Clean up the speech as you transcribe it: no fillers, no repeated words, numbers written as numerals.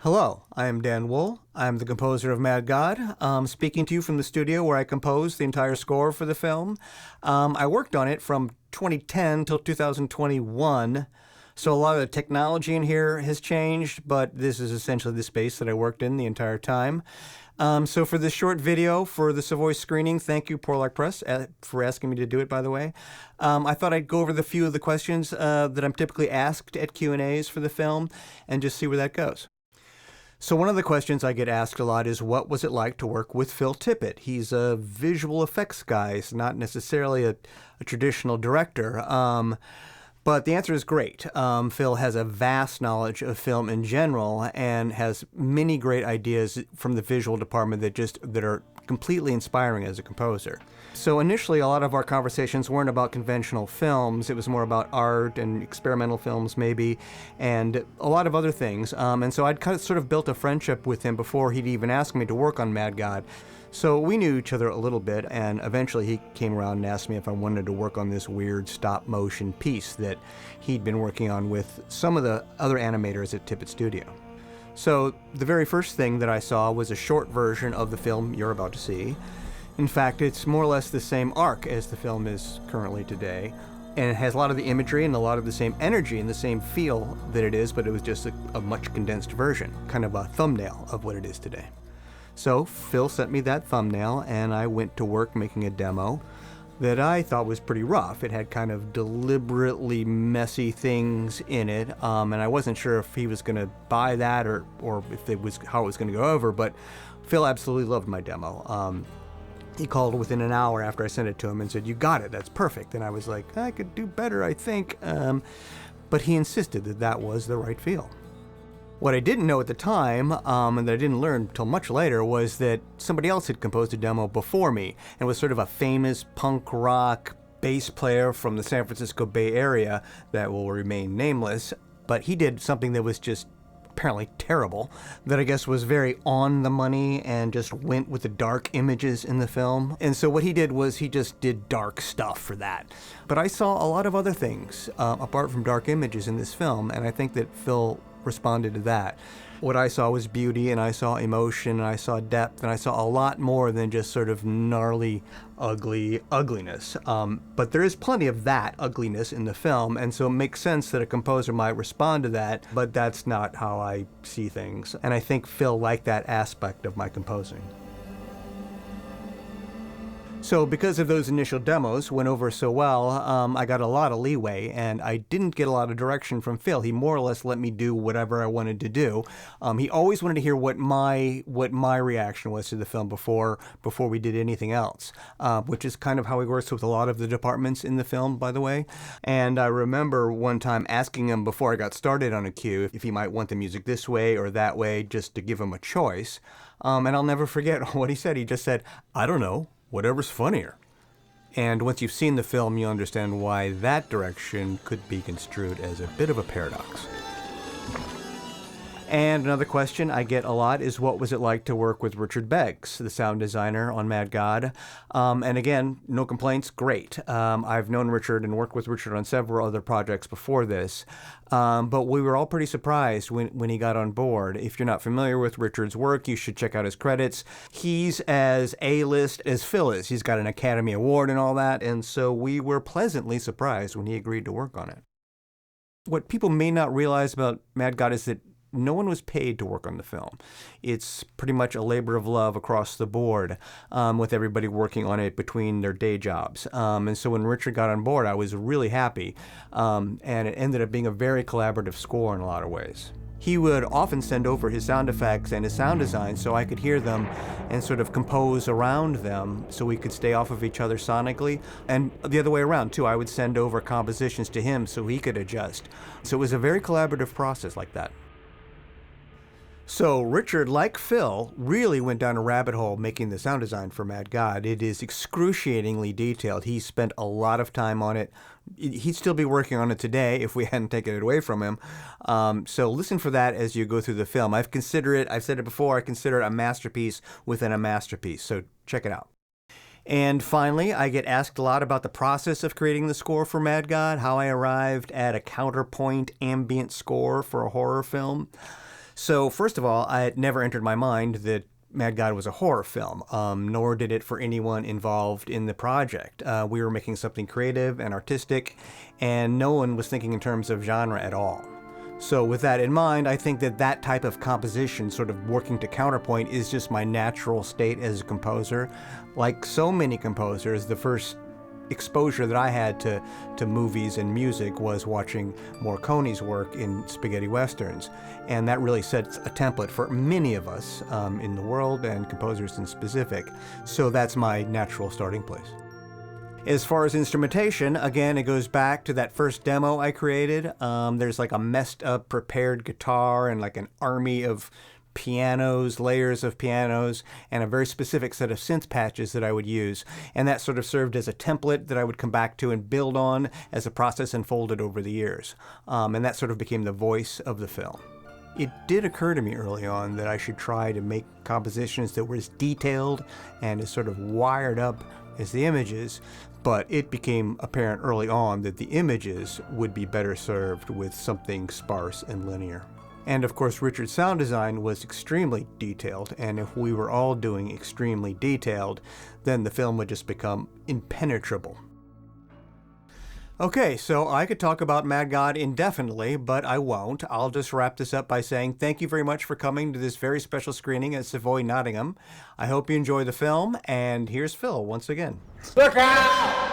Hello, I am Dan Wool. I'm the composer of Mad God. Speaking to you from the studio where I composed the entire score for the film. I worked on it from 2010 till 2021, so a lot of the technology in here has changed, but this is essentially the space that I worked in the entire time. So for this short video for the Savoy screening, thank you, Porlock Press, for asking me to do it, by the way. I thought I'd go over the few of the questions that I'm typically asked at Q&As for the film and just see where that goes. So one of the questions I get asked a lot is, what was it like to work with Phil Tippett? He's a visual effects guy. He's not necessarily a traditional director. But the answer is great. Phil has a vast knowledge of film in general and has many great ideas from the visual department that are completely inspiring as a composer. So initially, a lot of our conversations weren't about conventional films. It was more about art and experimental films, maybe, and a lot of other things. And so I'd sort of built a friendship with him before he'd even asked me to work on Mad God. So we knew each other a little bit, and eventually he came around and asked me if I wanted to work on this weird stop-motion piece that he'd been working on with some of the other animators at Tippett Studio. So the very first thing that I saw was a short version of the film you're about to see. In fact, it's more or less the same arc as the film is currently today, and it has a lot of the imagery and a lot of the same energy and the same feel that it is, but it was just a much condensed version, kind of a thumbnail of what it is today. So Phil sent me that thumbnail, and I went to work making a demo that I thought was pretty rough. It had kind of deliberately messy things in it, and I wasn't sure if he was going to buy that or if it was how it was going to go over, but Phil absolutely loved my demo. He called within an hour after I sent it to him and said, "You got it, that's perfect." And I was like, I could do better, I think. But he insisted that that was the right feel. What I didn't know at the time, and that I didn't learn until much later, was that somebody else had composed a demo before me, and was sort of a famous punk rock bass player from the San Francisco Bay Area that will remain nameless. But he did something that was just apparently terrible, that I guess was very on the money and just went with the dark images in the film. And so what he did was he just did dark stuff for that. But I saw a lot of other things apart from dark images in this film, and I think that Phil responded to that. What I saw was beauty, and I saw emotion, and I saw depth, and I saw a lot more than just sort of gnarly, ugly ugliness. But there is plenty of that ugliness in the film, and so it makes sense that a composer might respond to that, but that's not how I see things. And I think Phil liked that aspect of my composing. So because of those initial demos went over so well, I got a lot of leeway, and I didn't get a lot of direction from Phil. He more or less let me do whatever I wanted to do. He always wanted to hear what my reaction was to the film before we did anything else, which is kind of how he works with a lot of the departments in the film, by the way. And I remember one time asking him before I got started on a cue if he might want the music this way or that way, just to give him a choice. And I'll never forget what he said. He just said, "I don't know. Whatever's funnier." And once you've seen the film, you'll understand why that direction could be construed as a bit of a paradox. And another question I get a lot is, what was it like to work with Richard Beggs, the sound designer on Mad God? And again, no complaints, great. I've known Richard and worked with Richard on several other projects before this, but we were all pretty surprised when he got on board. If you're not familiar with Richard's work, you should check out his credits. He's as A-list as Phil is. He's got an Academy Award and all that, and so we were pleasantly surprised when he agreed to work on it. What people may not realize about Mad God is that no one was paid to work on the film. It's pretty much a labor of love across the board, with everybody working on it between their day jobs. And so when Richard got on board, I was really happy, and it ended up being a very collaborative score in a lot of ways. He would often send over his sound effects and his sound design so I could hear them and sort of compose around them so we could stay off of each other sonically. And the other way around, too. I would send over compositions to him so he could adjust. So it was a very collaborative process like that. So Richard, like Phil, really went down a rabbit hole making the sound design for Mad God. It is excruciatingly detailed. He spent a lot of time on it. He'd still be working on it today if we hadn't taken it away from him. So listen for that as you go through the film. I've said it before, I consider it a masterpiece within a masterpiece. So check it out. And finally, I get asked a lot about the process of creating the score for Mad God, how I arrived at a counterpoint ambient score for a horror film. So, first of all, it never entered my mind that Mad God was a horror film, nor did it for anyone involved in the project. We were making something creative and artistic, and no one was thinking in terms of genre at all. So with that in mind, I think that that type of composition, sort of working to counterpoint, is just my natural state as a composer. Like so many composers, the first exposure that I had to movies and music was watching Morricone's work in spaghetti westerns. And that really sets a template for many of us in the world and composers in specific. So that's my natural starting place. As far as instrumentation, again, it goes back to that first demo I created. There's like a messed up prepared guitar and like an army of pianos, layers of pianos, and a very specific set of synth patches that I would use. And that sort of served as a template that I would come back to and build on as the process unfolded over the years. And that sort of became the voice of the film. It did occur to me early on that I should try to make compositions that were as detailed and as sort of wired up as the images, but it became apparent early on that the images would be better served with something sparse and linear. And of course, Richard's sound design was extremely detailed, and if we were all doing extremely detailed, then the film would just become impenetrable. Okay, so I could talk about Mad God indefinitely, but I won't. I'll just wrap this up by saying thank you very much for coming to this very special screening at Savoy, Nottingham. I hope you enjoy the film, and here's Phil once again. Look out!